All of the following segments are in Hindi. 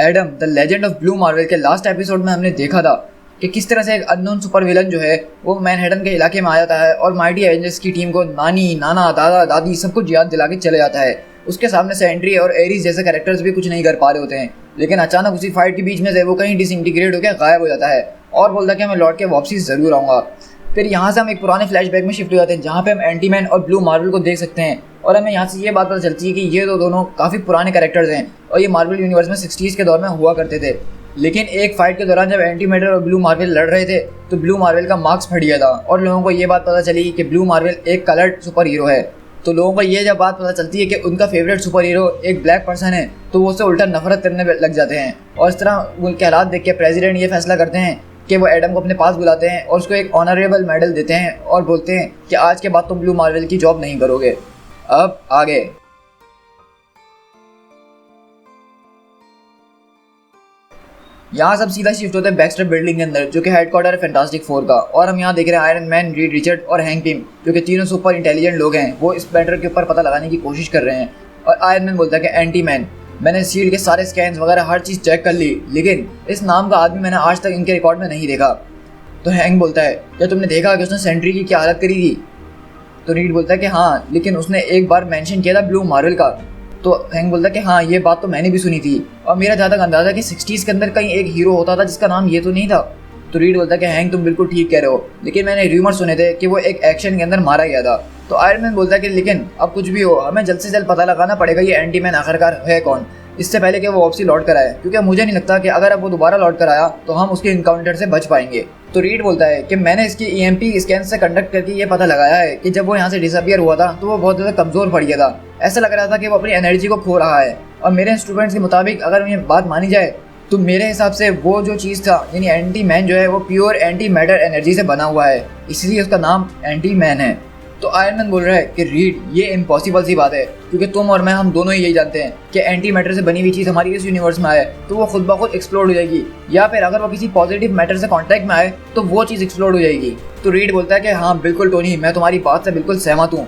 Adam the legend of blue Marvel के लास्ट एपिसोड में हमने देखा था कि किस तरह से एक अननोन सुपर विलन जो है वो मैनहट्टन के इलाके में आ जाता है और माइटी एवेंजर्स की टीम को नानी, नाना, दादा, दादी सब कुछ याद दिला के चले जाता है। उसके सामने सेंट्री और एरिस जैसे कैरेक्टर्स भी कुछ नहीं कर पा रहे होते हैं, लेकिन अचानक उसी फाइट के बीच में से वो कहीं डिसइंटीग्रेट होकर गायब हो जाता है और बोलता है कि मैं लौट के वापसी ज़रूर आऊँगा। फिर यहाँ से हम एक पुराने फ्लैशबैक में शिफ्ट हो जाते हैं जहाँ पे हम एंटी मैन और ब्लू मार्वल को देख सकते हैं और हमें यहाँ से ये बात पता चलती है कि ये दोनों काफ़ी पुराने कैरेक्टर्स हैं और ये मार्वल यूनिवर्स में 60s के दौर में हुआ करते थे। लेकिन एक फाइट के दौरान जब एंटी मैटर और ब्लू मार्वल लड़ रहे थे तो ब्लू मार्वल का मार्क्स फट गया था और लोगों को ये बात पता चली कि ब्लू मार्वल एक कलर्ड सुपर हीरो है। तो लोगों को ये जब बात पता चलती है कि उनका फेवरेट सुपर हीरो एक ब्लैक पर्सन है तो वो उससे उल्टा नफरत करने लग जाते हैं और इस तरह उनके हालात देख के प्रेसिडेंट ये फैसला करते हैं कि वो एडम को अपने पास बुलाते हैं और उसको एक ऑनरेबल मेडल देते हैं और बोलते हैं कि आज के बाद तुम ब्लू मार्वल की जॉब नहीं करोगे। अब आगे यहाँ सब सीधा शिफ्ट होते हैं बैक्स्टर बिल्डिंग के अंदर जो कि हेडक्वार्टर है फैंटास्टिक फोर का, और हम यहाँ देख रहे हैं आयरन मैन, रीड रिचर्ड और हैंक पिम जो कि तीनों सुपर इंटेलिजेंट लोग हैं। वो इस मैटर के ऊपर पता लगाने की कोशिश कर रहे हैं और आयरन मैन बोलता है कि एंटी मैन, मैंने शील्ड के सारे स्कैन्स वगैरह हर चीज़ चेक कर ली, लेकिन इस नाम का आदमी मैंने आज तक इनके रिकॉर्ड में नहीं देखा। तो हैंक बोलता है क्या तुमने देखा कि उसने सेंट्री की क्या हालत करी थी? तो रीड बोलता है कि हाँ, लेकिन उसने एक बार मेंशन किया था ब्लू मार्वल का। तो हैंक बोलता है कि हाँ, ये बात तो मैंने भी सुनी थी और मेरा जहाँ तक अंदाज़ा कि 60s के अंदर कहीं एक हीरो होता था जिसका नाम ये तो नहीं था। तो रीड बोलता है कि हैंक तुम बिल्कुल ठीक कह रहे हो, लेकिन मैंने र्यूमर सुने थे कि वो एक एक्शन के अंदर मारा गया था। तो आयरन मैन बोलता है कि लेकिन अब कुछ भी हो, हमें जल्द से जल्द पता लगाना पड़ेगा ये एंटी मैन आखिरकार है कौन, इससे पहले कि वो वापसी लौट कर आए, क्योंकि मुझे नहीं लगता कि अगर अब वो दोबारा लौट कर आया तो हम उसके इनकाउंटर से बच पाएंगे। तो रीड बोलता है कि मैंने इसकी EMP स्कैन से कंडक्ट करके ये पता लगाया है कि जब वो यहाँ से डिसअपियर हुआ था तो वो बहुत ज़्यादा कमज़ोर पड़ गया था। ऐसा लग रहा था कि वो अपनी एनर्जी को खो रहा है और मेरे इंस्ट्रूमेंट्स के मुताबिक अगर ये बात मानी जाए तो मेरे हिसाब से वो जो चीज़ था यानी एंटी मैन जो है वो प्योर एंटी मैटर एनर्जी से बना हुआ है, इसलिए उसका नाम एंटी मैन है। तो आयरन मैन बोल रहा है कि रीड ये इम्पॉसिबल सी बात है, क्योंकि तुम और मैं हम दोनों ही यही जानते हैं कि एंटी मैटर से बनी हुई चीज़ हमारी इस यूनिवर्स में आए तो वो खुद ब खुद एक्सप्लोड हो जाएगी, या फिर अगर वो किसी पॉजिटिव मैटर से कांटेक्ट में आए तो वो चीज़ एक्सप्लोड हो जाएगी। तो रीड बोलता है कि हाँ बिल्कुल टोनी, मैं तुम्हारी बात से बिल्कुल सहमत हूँ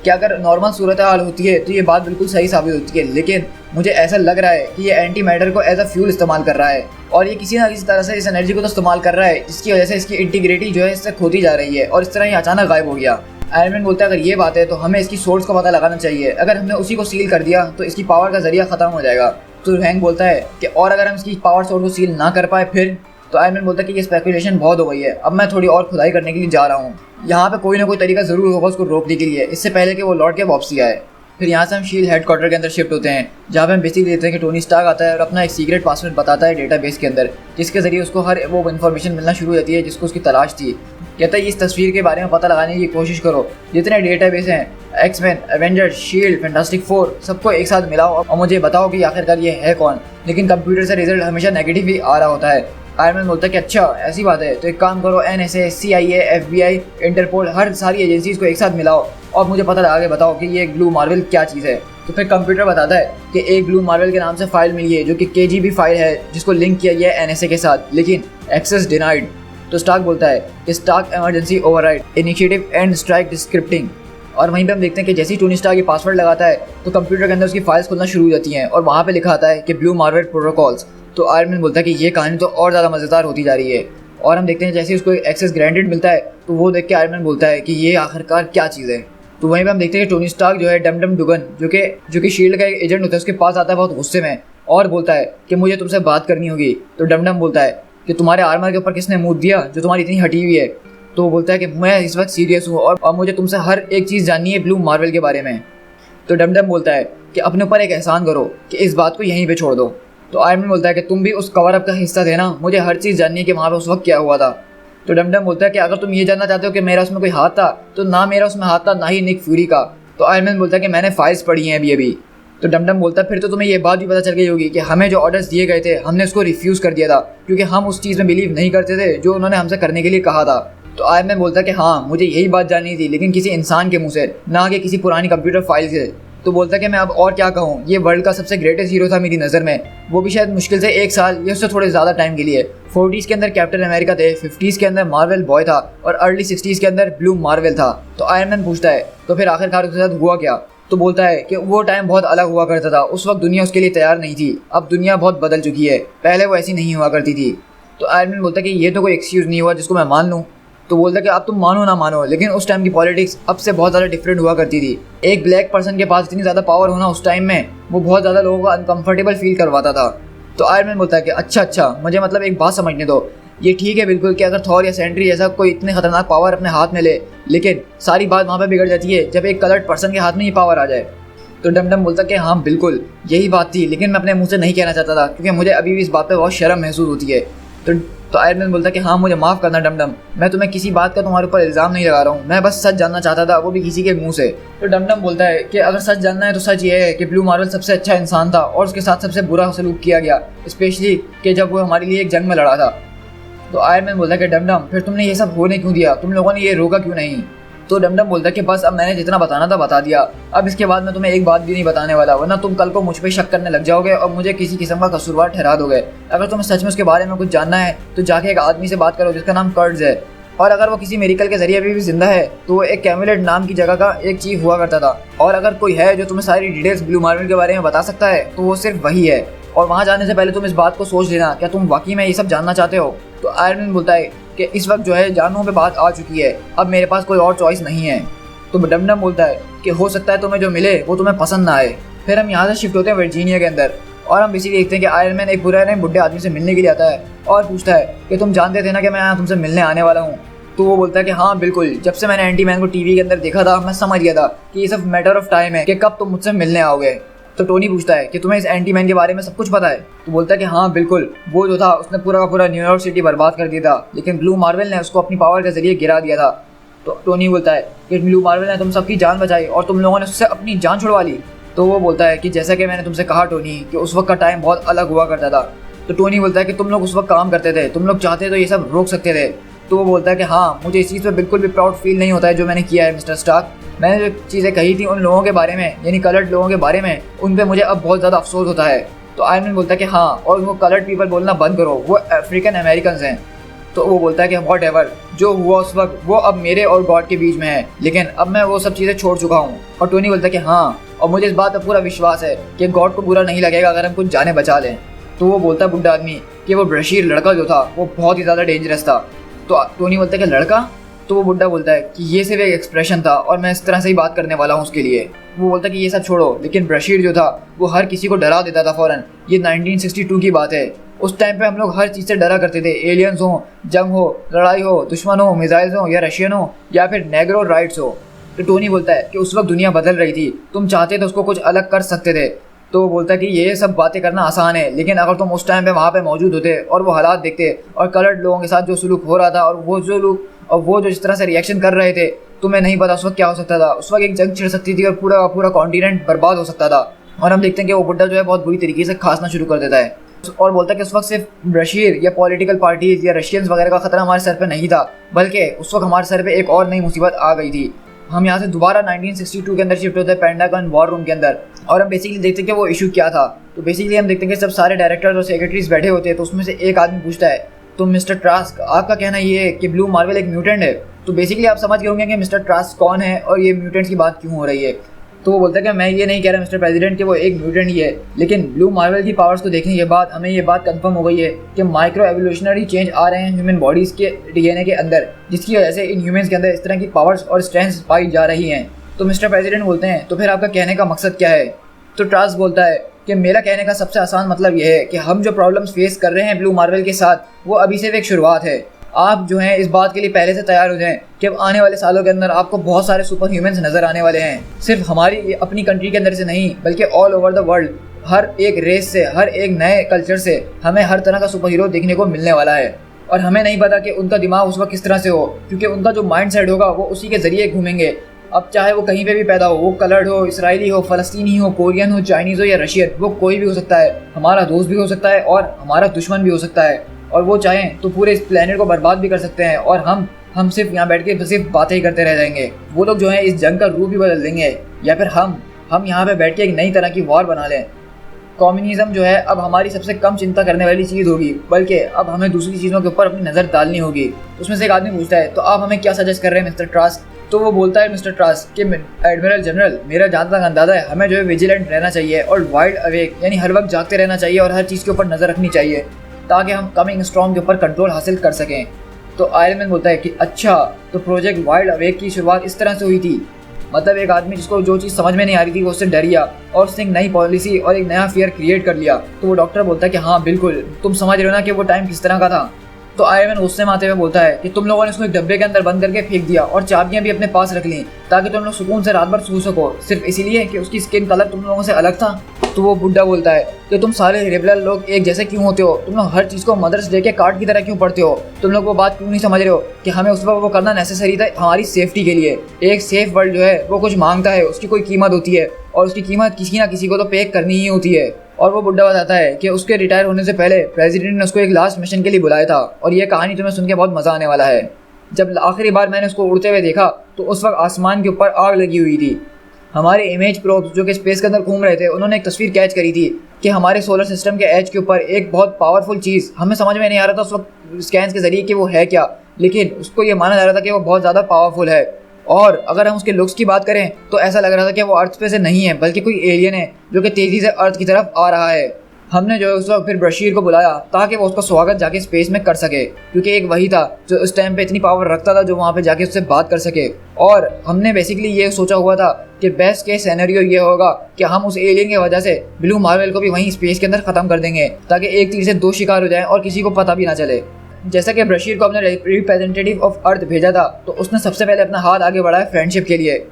कि अगर नॉर्मल सूरत हाल होती है तो ये बात बिल्कुल सही साबित होती है, लेकिन मुझे ऐसा लग रहा है कि ये एंटी मैटर को एज अ फ्यूल इस्तेमाल कर रहा है और ये किसी ना किसी तरह से इस एनर्जी को तो इस्तेमाल कर रहा है जिसकी वजह से इसकी इंटीग्रिटी जो है इससे खोती जा रही है और इस तरह ये अचानक गायब हो गया। आयरन मैन बोलता है अगर ये बात है तो हमें इसकी सोर्स का पता लगाना चाहिए, अगर हमने उसी को सील कर दिया तो इसकी पावर का जरिया ख़त्म हो जाएगा। तो हैंक बोलता है कि और अगर हम इसकी पावर सोर्स को सील ना कर पाए फिर? तो आयरन मैन बोलता है कि ये स्पेकुलेशन बहुत हो गई है, अब मैं थोड़ी और खुदाई करने के लिए जा रहा हूँ, यहाँ पे कोई ना कोई तरीका ज़रूर होगा उसको रोकने के लिए, इससे पहले कि वो लौट के वापसी आए। फिर यहाँ से हम शील्ड हेडक्वार्टर के अंदर शिफ्ट होते हैं जहाँ पे हम बेसिकली देखते हैं कि टोनी स्टार्क आता है और अपना एक सीक्रेट पासवर्ड बताता है डेटाबेस के अंदर, जिसके जरिए उसको हर वो इन्फॉर्मेशन मिलना शुरू हो जाती है जिसको उसकी तलाश थी। कहता है इस तस्वीर के बारे में पता लगाने की कोशिश करो, जितने डेटाबेस हैं X Men, Avengers, Shield, Fantastic Four सबको एक साथ मिलाओ और मुझे बताओ कि आखिरकार ये है कौन। लेकिन कंप्यूटर से रिजल्ट हमेशा नेगेटिव ही आ रहा होता है। आयरन मैन बोलता है कि अच्छा ऐसी बात है तो एक काम करो, NSA, CIA, FBI, इंटरपोल हर सारी एजेंसीज को एक साथ मिलाओ और मुझे पता लगा के बताओ कि ये ब्लू मार्वल क्या चीज़ है। तो फिर कंप्यूटर बताता है कि एक ब्लू मार्वल के नाम से फाइल मिली है जो कि KGB फाइल है जिसको लिंक किया गया है NSA के साथ, लेकिन एक्सेस डिनाइड। तो स्टार्क बोलता है कि Stark emergency override initiative and strike decrypting, और वहीं पे हम देखते हैं कि जैसे ही टोनी स्टार्क ये पासवर्ड लगाता है तो कंप्यूटर के अंदर उसकी फाइल्स खुलना शुरू हो जाती हैं और वहाँ पे लिखा आता है कि ब्लू मार्वल प्रोटोकॉल्स। तो आयरन मैन बोलता है कि ये कहानी तो और ज़्यादा मज़ेदार होती जा रही है और हम देखते हैं जैसे ही उसको एक्सेस ग्रांटेड मिलता है तो वो देख के आयरन मैन बोलता है कि ये आखिरकार क्या चीज़ है। तो वहीं पे हम देखते हैं कि टोनी स्टार्क जो है डम डुगन जो कि शील्ड का एक एजेंट होता है उसके पास आता है बहुत गुस्से में और बोलता है कि मुझे तुमसे बात करनी होगी। तो डम बोलता है कि तुम्हारे आर्मर के ऊपर किसने मुँह दिया जो तुम्हारी इतनी हटी हुई है? तो वो बोलता है कि मैं इस वक्त सीरियस हूँ और मुझे तुमसे हर एक चीज़ जाननी है ब्लू मार्वल के बारे में। तो डम बोलता है कि अपने ऊपर एक एहसान करो कि इस बात को यहीं पे छोड़ दो। तो आयरन मैन बोलता है कि तुम भी उस कवर अप का हिस्सा थे ना, मुझे हर चीज़ जाननी है कि वहाँ पे उस वक्त क्या हुआ था। तो डम बोलता है कि अगर तुम ये जानना चाहते हो कि मेरा उसमें कोई हाथ था तो ना मेरा उसमें हाथ था ना ही निक फ्यूरी का। तो आयरन मैन बोलता है कि मैंने फाइल्स पढ़ी हैं अभी। तो डम बोलता है फिर तो तुम्हें ये बात भी पता चल गई होगी कि हमें जो ऑर्डर्स दिए गए थे हमने उसको रिफ्यूज़ कर दिया था क्योंकि हम उस चीज़ में बिलीव नहीं करते थे जो उन्होंने हमसे करने के लिए कहा था। तो आयरन मैन बोलता है कि हाँ मुझे यही बात जाननी थी, लेकिन किसी इंसान के मुँह से, ना कि किसी पुरानी कंप्यूटर फाइल से। तो बोलता है कि मैं अब और क्या कहूँ, ये वर्ल्ड का सबसे ग्रेटेस्ट हीरो था मेरी नज़र में, वो भी शायद मुश्किल से 1 साल या उससे थोड़े ज़्यादा टाइम के लिए। 40s के अंदर कैप्टन अमेरिका थे, 50s के अंदर मार्वल बॉय था और अर्ली 60s के अंदर ब्लू मार्वल था। तो आयरन मैन पूछता है तो फिर आखिरकार उसके साथ हुआ क्या? तो बोलता है कि वो टाइम बहुत अलग हुआ करता था, उस वक्त दुनिया उसके लिए तैयार नहीं थी, अब दुनिया बहुत बदल चुकी है, पहले वो ऐसी नहीं हुआ करती थी। तो आयरन मैन बोलता है कि ये तो कोई एक्सक्यूज़ नहीं हुआ जिसको मैं मान लूँ। तो बोलता है कि अब तुम मानो ना मानो, लेकिन उस टाइम की पॉलिटिक्स अब से बहुत ज़्यादा डिफरेंट हुआ करती थी। एक ब्लैक पर्सन के पास इतनी ज़्यादा पावर होना उस टाइम में वो बहुत ज़्यादा लोगों को अनकंफर्टेबल फील करवाता था। तो आयरन मैन बोलता है कि अच्छा मुझे मतलब एक बात समझने दो, ये ठीक है बिल्कुल कि अगर थॉर या सेंट्री जैसा कोई इतने खतरनाक पावर अपने हाथ में ले, लेकिन सारी बात वहाँ पे बिगड़ जाती है जब एक कलर्ड पर्सन के हाथ में ये पावर आ जाए। तो डमडम बोलता कि हाँ बिल्कुल यही बात थी, लेकिन मैं अपने मुंह से नहीं कहना चाहता था क्योंकि मुझे अभी भी इस बात पे बहुत शर्म महसूस होती है। तो आयरन मैन बोलता कि हाँ मुझे माफ़ करना डमडम, मैं तुम्हें किसी बात का तुम्हारे ऊपर इल्ज़ाम नहीं लगा रहा हूँ, मैं बस सच जानना चाहता था, वो भी किसी के मुंह से। तो डमडम बोलता है कि अगर सच जानना है तो सच ये है कि ब्लू मार्वल सबसे अच्छा इंसान था और उसके साथ सबसे बुरा सलूक किया गया, स्पेशली कि जब वो हमारे लिए एक जंग में लड़ा था। तो आयरन मैन बोलता है कि डमडम फिर तुमने ये सब होने क्यों दिया, तुम लोगों ने ये रोका क्यों नहीं। तो डमडम बोलता है कि बस अब मैंने जितना बताना था बता दिया, अब इसके बाद मैं तुम्हें एक बात भी नहीं बताने वाला, वरना तुम कल को मुझ पर शक करने लग जाओगे और मुझे किसी किस्म का कसूरवार ठहरा दोगे। अगर तुम्हें सच में उसके बारे में कुछ जानना है तो जाके एक आदमी से बात करो जिसका नाम कर्ट्ज है, और अगर वो किसी मेडिकल के जरिए भी जिंदा है तो वो एक कैमुलेट नाम की जगह का एक चीफ हुआ करता था, और अगर कोई है जो तुम्हें सारी डिटेल्स ब्लू मार्वल के बारे में बता सकता है तो वो सिर्फ वही है। और वहाँ जाने से पहले तुम इस बात को सोच लेना, क्या तुम वाकई में ये सब जानना चाहते हो। तो आयरन मैन बोलता है कि इस वक्त जो है जानों पे बात आ चुकी है, अब मेरे पास कोई और चॉइस नहीं है। तो डमडम बोलता है कि हो सकता है तुम्हें जो मिले वो तुम्हें पसंद ना आए। फिर हम यहाँ से शिफ्ट होते हैं वर्जीनिया के अंदर, और हम बेसिकली देखते हैं कि आयरन मैन एक बुढ़े आदमी से मिलने के लिए आता है और पूछता है कि तुम जानते थे ना कि मैं यहाँ तुमसे मिलने आने वाला हूँ। तो वो बोलता है कि हाँ बिल्कुल, जब से मैंने एंटी मैन को टीवी के अंदर देखा था मैं समझ गया था कि ये सब मैटर ऑफ टाइम है कि कब तुम मुझसे मिलने आओगे। तो टोनी पूछता है कि तुम्हें इस एंटी मैन के बारे में सब कुछ पता है। तो बोलता है कि हाँ बिल्कुल, वो जो था उसने पूरा का पूरा न्यूयॉर्क सिटी बर्बाद कर दिया था, लेकिन ब्लू मार्वल ने उसको अपनी पावर के जरिए गिरा दिया था। तो टोनी बोलता है कि ब्लू मार्वल ने तुम सबकी जान बचाई और तुम लोगों ने उससे अपनी जान छुड़वा ली। तो वो बोलता है कि जैसा कि मैंने तुमसे कहा टोनी कि उस वक्त का टाइम बहुत अलग हुआ करता था। तो टोनी बोलता है कि तुम लोग उस वक्त काम करते थे, तुम लोग चाहते तो ये सब रोक सकते थे। तो वो बोलता है कि हाँ मुझे इस चीज़ पर बिल्कुल भी प्राउड फील नहीं होता है जो मैंने किया है मिस्टर स्टार्क। मैंने जो चीज़ें कही थी उन लोगों के बारे में, यानी कलर्ड लोगों के बारे में, उन पर मुझे अब बहुत ज़्यादा अफसोस होता है। तो आयरन मैन बोलता है कि हाँ, और वो कलर्ड पीपल बोलना बंद करो, वो अफ्रीकन अमेरिकन हैं। तो वो बोलता है कि वॉट एवर, जो हुआ उस वक्त वो अब मेरे और गॉड के बीच में है, लेकिन अब मैं वो सब चीज़ें छोड़ चुका हूँ। और टोनी बोलता है कि हाँ, और मुझे इस बात पर पूरा विश्वास है कि गॉड को बुरा नहीं लगेगा अगर हम कुछ जाने बचा लें। तो वो बोलता है बुढ़ा आदमी कि वो बशीर लड़का जो था वो बहुत ही ज़्यादा डेंजरस था। तो टोनी बोलता है कि लड़का? तो वो बुढ़ा बोलता है कि ये सिर्फ एक एक्सप्रेशन था और मैं इस तरह से ही बात करने वाला हूँ उसके लिए। वो बोलता है कि ये सब छोड़ो, लेकिन बशीर जो था वो हर किसी को डरा देता था फ़ौरन। ये 1962 की बात है, उस टाइम पे हम लोग हर चीज़ से डरा करते थे, एलियंस हो, जंग हो, लड़ाई हो, दुश्मन हो, मिसाइल्स हो, या रशियन हो, या फिर नेग्रो राइट्स हो। तो टोनी बोलता है कि उस वक्त दुनिया बदल रही थी, तुम चाहते तो उसको कुछ अलग कर सकते थे। तो वो बोलता है कि ये सब बातें करना आसान है, लेकिन अगर तुम उस टाइम पे वहाँ पे मौजूद होते और वो हालात देखते और कलर्ड लोगों के साथ जो सलूक हो रहा था और वो जो जिस तरह से रिएक्शन कर रहे थे, तुम्हें नहीं पता उस वक्त क्या हो सकता था। उस वक्त एक जंग छिड़ सकती थी और पूरा कॉन्टिनेंट बर्बाद हो सकता था। और हम देखते हैं कि वो बुड्ढा जो है बहुत बुरी तरीके से खांसना शुरू कर देता है और बोलता है कि उस वक्त सिर्फ बशीर या पॉलिटिकल पार्टीज या रशियंस वगैरह का खतरा हमारे सर पे नहीं था, बल्कि उस वक्त हमारे सर पे एक और नई मुसीबत आ गई थी। हम यहाँ से दोबारा 1962 के अंदर शिफ्ट होते हैं पेंटागन वॉर रूम के अंदर, और हम बेसिकली देखते हैं कि वो इशू क्या था। तो बेसिकली हम देखते हैं कि सब सारे डायरेक्टर्स और सेक्रेटरीज बैठे होते हैं। तो उसमें से एक आदमी पूछता है, तो मिस्टर ट्रास्क, आपका कहना ये है कि ब्लू मार्वल एक म्यूटेंट है? तो बेसिकली आप समझ गए होंगे कि मिस्टर ट्रास्क कौन है और ये म्यूटेंट्स की बात क्यों हो रही है। तो वो बोलता है कि मैं ये नहीं कह रहा मिस्टर प्रेसिडेंट कि वो एक म्यूटेंट ही है, लेकिन ब्लू मार्वल की पावर्स को देखने के बाद हमें ये बात कंफर्म हो गई है कि माइक्रो एवोल्यूशनरी चेंज आ रहे हैं ह्यूमन बॉडीज़ के डीएनए के अंदर, जिसकी वजह से इन ह्यूमंस के अंदर इस तरह की पावर्स और स्ट्रेंथ्स पाई जा रही हैं। तो मिस्टर प्रेसिडेंट बोलते हैं, तो फिर आपका कहने का मकसद क्या है? तो ट्रास्क बोलता है कि मेरा कहने का सबसे आसान मतलब यह है कि हम जो प्रॉब्लम्स फेस कर रहे हैं ब्लू मार्वल के साथ, वो अभी सिर्फ एक शुरुआत है। आप जो हैं इस बात के लिए पहले से तैयार हो जाएं कि अब आने वाले सालों के अंदर आपको बहुत सारे सुपर ह्यूमंस नज़र आने वाले हैं, सिर्फ हमारी अपनी कंट्री के अंदर से नहीं बल्कि ऑल ओवर द वर्ल्ड। हर एक रेस से, हर एक नए कल्चर से हमें हर तरह का सुपर हीरो देखने को मिलने वाला है, और हमें नहीं पता कि उनका दिमाग उस वक्त किस तरह से हो, क्योंकि उनका जो माइंड सेट होगा वो उसी के ज़रिए घूमेंगे। अब चाहे वो कहीं पे भी पैदा हो, वो कलर्ड हो, इसराइली हो, फ़लस्तीनी हो, कोरियन हो, चाइनीज़ हो या रशियन, वो कोई भी हो सकता है, हमारा दोस्त भी हो सकता है और हमारा दुश्मन भी हो सकता है, और वो चाहें तो पूरे इस प्लेनेट को बर्बाद भी कर सकते हैं, और हम सिर्फ यहाँ बैठ के सिर्फ बातें ही करते रह जाएंगे। वो लोग जो है इस जंग का रूप भी बदल देंगे, या फिर हम यहाँ पे बैठ के एक नई तरह की वॉर बना लें। कम्युनिज्म जो है अब हमारी सबसे कम चिंता करने वाली चीज़ होगी, बल्कि अब हमें दूसरी चीज़ों के ऊपर अपनी नज़र डालनी होगी। उसमें से एक आदमी पूछता है, तो आप हमें क्या सजेस्ट कर रहे हैं मिस्टर ट्रास्क? तो वो बोलता है मिस्टर ट्रास कि एडमिरल जनरल, मेरा जहाँ तक अंदाजा है हमें जो है विजिलेंट रहना चाहिए और वाइड अवेक यानी हर वक्त जागते रहना चाहिए और हर चीज़ के ऊपर नज़र रखनी चाहिए ताकि हम कमिंग स्टॉर्म के ऊपर कंट्रोल हासिल कर सकें। तो आयरन मैन बोलता है कि अच्छा, तो प्रोजेक्ट वाइड अवेक की शुरुआत इस तरह से हुई थी। मतलब एक आदमी जिसको जो चीज़ समझ में नहीं आ रही थी वो उससे डर गया और उसने एक नई पॉलिसी और एक नया फियर क्रिएट कर लिया। तो वो डॉक्टर बोलता है कि हाँ बिल्कुल, तुम समझ रहे हो ना कि वो टाइम किस तरह का था। तो आयरन मैन गुस्से में आते हुए बोलता है कि तुम लोगों ने उसको एक डब्बे के अंदर बंद करके फेंक दिया और चाबियां भी अपने पास रख ली ताकि तुम लोग सुकून से रात भर सो सको, सिर्फ इसीलिए कि उसकी स्किन कलर तुम लोगों से अलग था। तो वो बुड्ढा बोलता है कि तुम सारे रेबलर लोग एक जैसे क्यों होते हो, तुम लोग हर चीज़ को मदर्स डे के कार्ड की तरह क्यों पढ़ते हो, तुम लोग वो बात क्यों नहीं समझ रहे हो कि हमें उस वक्त वो करना नेसेसरी था हमारी सेफ्टी के लिए। एक सेफ वर्ल्ड जो है वो कुछ मांगता है, उसकी कोई कीमत होती है और उसकी कीमत किसी ना किसी को तो पे करनी ही होती है। और वो बुड्ढा बताता है कि उसके रिटायर होने से पहले प्रेसिडेंट ने उसको एक लास्ट मिशन के लिए बुलाया था और ये कहानी तुम्हें सुन के बहुत मज़ा आने वाला है। जब आखिरी बार मैंने उसको उड़ते हुए देखा तो उस वक्त आसमान के ऊपर आग लगी हुई थी। हमारे इमेज प्रोब्स जो कि स्पेस के अंदर घूम रहे थे उन्होंने एक तस्वीर कैच करी थी कि हमारे सोलर सिस्टम के एज के ऊपर एक बहुत पावरफुल चीज़, हमें समझ में नहीं आ रहा था उस वक्त स्कैन्स के जरिए कि वो है क्या, लेकिन उसको ये माना जा रहा था कि वो बहुत ज़्यादा पावरफुल है। और अगर हम उसके लुक्स की बात करें तो ऐसा लग रहा था कि वो अर्थ पे से नहीं है बल्कि कोई एलियन है जो कि तेज़ी से अर्थ की तरफ आ रहा है। हमने जो है उस वक्त फिर बशीर को बुलाया ताकि वो उसका स्वागत जाके स्पेस में कर सके, क्योंकि एक वही था जो उस टाइम पे इतनी पावर रखता था जो वहाँ पे जाके उससे बात कर सके। और हमने बेसिकली ये सोचा हुआ था कि बेस्ट केस सिनेरियो ये होगा कि हम उस एलियन की वजह से ब्लू मार्वल को भी वहीं स्पेस के अंदर ख़त्म कर देंगे ताकि एक तीर से दो शिकार हो जाए और किसी को पता भी ना चले। जैसा कि बशीर को अपने रिप्रेजेंटेटिव ऑफ अर्थ भेजा था तो उसने सबसे पहले अपना हाथ आगे बढ़ाया फ्रेंडशिप के लिए।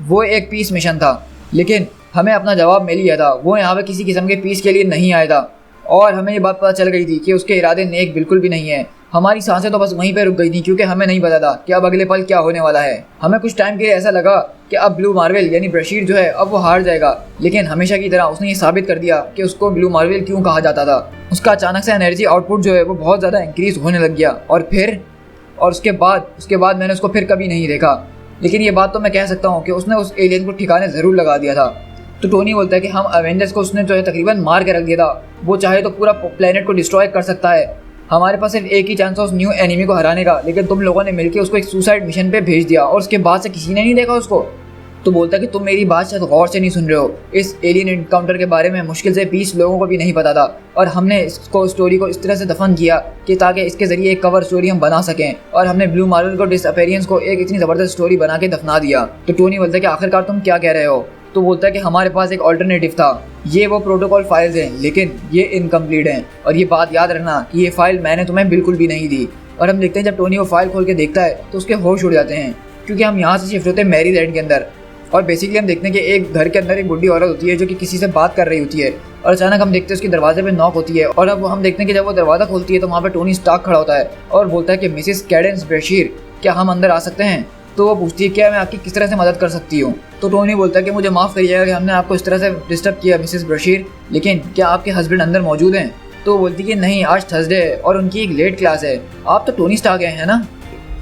वो एक पीस मिशन था, लेकिन हमें अपना जवाब मिल गया था। वो यहाँ पे किसी किस्म के पीस के लिए नहीं आया था और हमें ये बात पता चल गई थी कि उसके इरादे नेक बिल्कुल भी नहीं है। हमारी सांसें तो बस वहीं पे रुक गई थी क्योंकि हमें नहीं पता था कि अब अगले पल क्या होने वाला है। हमें कुछ टाइम के लिए ऐसा लगा कि अब ब्लू मार्वल यानी बशीर जो है अब वो हार जाएगा, लेकिन हमेशा की तरह उसने ये साबित कर दिया कि उसको ब्लू मार्वल क्यों कहा जाता था। उसका अचानक से एनर्जी आउटपुट जो है वो बहुत ज़्यादा इंक्रीज होने लग गया और उसके बाद मैंने उसको फिर कभी नहीं देखा। लेकिन ये बात तो मैं कह सकता हूँ कि उसने उस एलियन को ठिकाने ज़रूर लगा दिया था। तो टोनी बोलता है कि हम अवेंजर्स को उसने जो है तकरीबन मार के रख दिया था, वो चाहे तो पूरा प्लेनेट को डिस्ट्रॉय कर सकता है। हमारे पास सिर्फ एक ही चांस है उस न्यू एनिमी को हराने का, लेकिन तुम लोगों ने मिलकर उसको एक सुसाइड मिशन पे भेज दिया और उसके बाद से किसी ने नहीं देखा उसको। तो बोलता है कि तुम मेरी बात शायद गौर से नहीं सुन रहे हो, इस एलियन इनकाउंटर के बारे में मुश्किल से 20 लोगों को भी नहीं पता था और हमने इसको स्टोरी को इस तरह से दफन किया कि ताकि इसके जरिए एक कवर स्टोरी हम बना सकें और हमने ब्लू मार्वल को डिसअपेयरेंस को एक इतनी ज़बरदस्त स्टोरी बना के दफना दिया। तो टोनी बोलता है कि आखिरकार तुम क्या कह रहे हो। तो बोलता है कि हमारे पास एक ऑल्टरनेटिव था, ये वो प्रोटोकॉल फाइल्स हैं लेकिन ये इनकम्प्लीट हैं और ये बात याद रखना कि ये फाइल मैंने तुम्हें बिल्कुल भी नहीं दी। और हम देखते हैं जब टोनी वो फाइल खोल के देखता है तो उसके होश उड़ जाते हैं क्योंकि हम यहाँ से शिफ्ट होते हैं मैरीलैंड के अंदर और बेसिकली हम देखते हैं कि एक घर के अंदर एक बुढ़ी औरत होती है जो कि किसी से बात कर रही होती है और अचानक हम देखते हैं उसके दरवाजे पे नॉक होती है और अब हम देखते हैं कि जब वो दरवाज़ा खोलती है तो वहाँ पे टोनी स्टार्क खड़ा होता है और बोलता है कि मिसेस कैडेंस बशीर, क्या हम अंदर आ सकते हैं। तो वो पूछती है क्या मैं आपकी किस तरह से मदद कर सकती हूँ। तो टोनी बोलता है कि मुझे माफ़ करिएगा कि हमने आपको इस तरह से डिस्टर्ब किया मिसेस बशीर, लेकिन क्या आपके हस्बैंड अंदर मौजूद हैं। तो वो बोलती है कि नहीं, आज थर्सडे है और उनकी एक लेट क्लास है, आप तो टोनी स्टार्क हैं, है ना।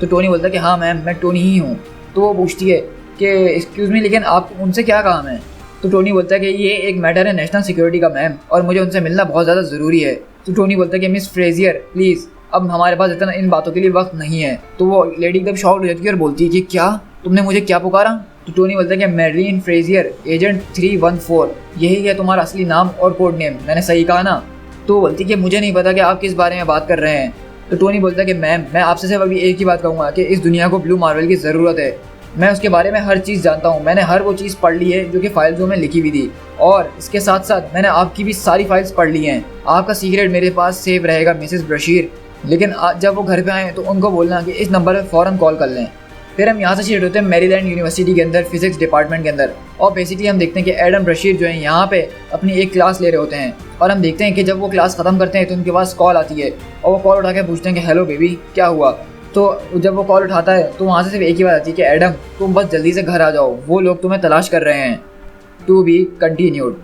तो टोनी बोलता है कि हाँ मैम, मैं टोनी ही हूँ। तो वो पूछती है कि एक्सक्यूज़ मी, लेकिन आप उनसे क्या काम है। तो टोनी बोलता है कि ये एक मैटर है नेशनल सिक्योरिटी का मैम और मुझे उनसे मिलना बहुत ज़्यादा ज़रूरी है। तो टोनी बोलता है कि मिस फ्रेजियर प्लीज़, अब हमारे पास इतना इन बातों के लिए वक्त नहीं है। तो वो लेडी एकदम शॉक्ड हो जाती है और बोलती है कि क्या तुमने मुझे क्या पुकारा। तो टोनी बोलता है कि मैडलिन फ्रेजियर एजेंट 314, यही है तुम्हारा असली नाम और कोड नेम, मैंने सही कहा ना। तो बोलती है कि मुझे नहीं पता कि आप किस बारे में बात कर रहे हैं। तो टोनी बोलता है कि मैम, मैं आपसे सिर्फ अभी एक ही बात कहूँगा कि इस दुनिया को ब्लू मार्वल की ज़रूरत है, मैं उसके बारे में हर चीज़ जानता हूँ, मैंने हर वो चीज़ पढ़ ली है जो कि फाइल्स में लिखी हुई थी और इसके साथ साथ मैंने आपकी भी सारी फाइल्स पढ़ ली हैं। आपका सीक्रेट मेरे पास सेव रहेगा मिसेस बशीर, लेकिन जब वो घर पे आएँ तो उनको बोलना कि इस नंबर पर फ़ौरन कॉल कर लें। फिर हम यहाँ से शिफ्ट होते हैं मैरीलैंड यूनिवर्सिटी के अंदर फिजिक्स डिपार्टमेंट के अंदर और बेसिकली हम देखते हैं कि एडम बशीर जो है यहाँ पे अपनी एक क्लास ले रहे होते हैं और हम देखते हैं कि जब वो क्लास ख़त्म करते हैं तो उनके पास कॉल आती है और वो कॉल उठा के पूछते हैं कि हेलो बेबी, क्या हुआ। तो जब वो कॉल उठाता है तो वहाँ से सिर्फ एक ही बात आती है कि एडम, तुम बस जल्दी से घर आ जाओ, वो लोग तुम्हें तलाश कर रहे हैं। To be continued.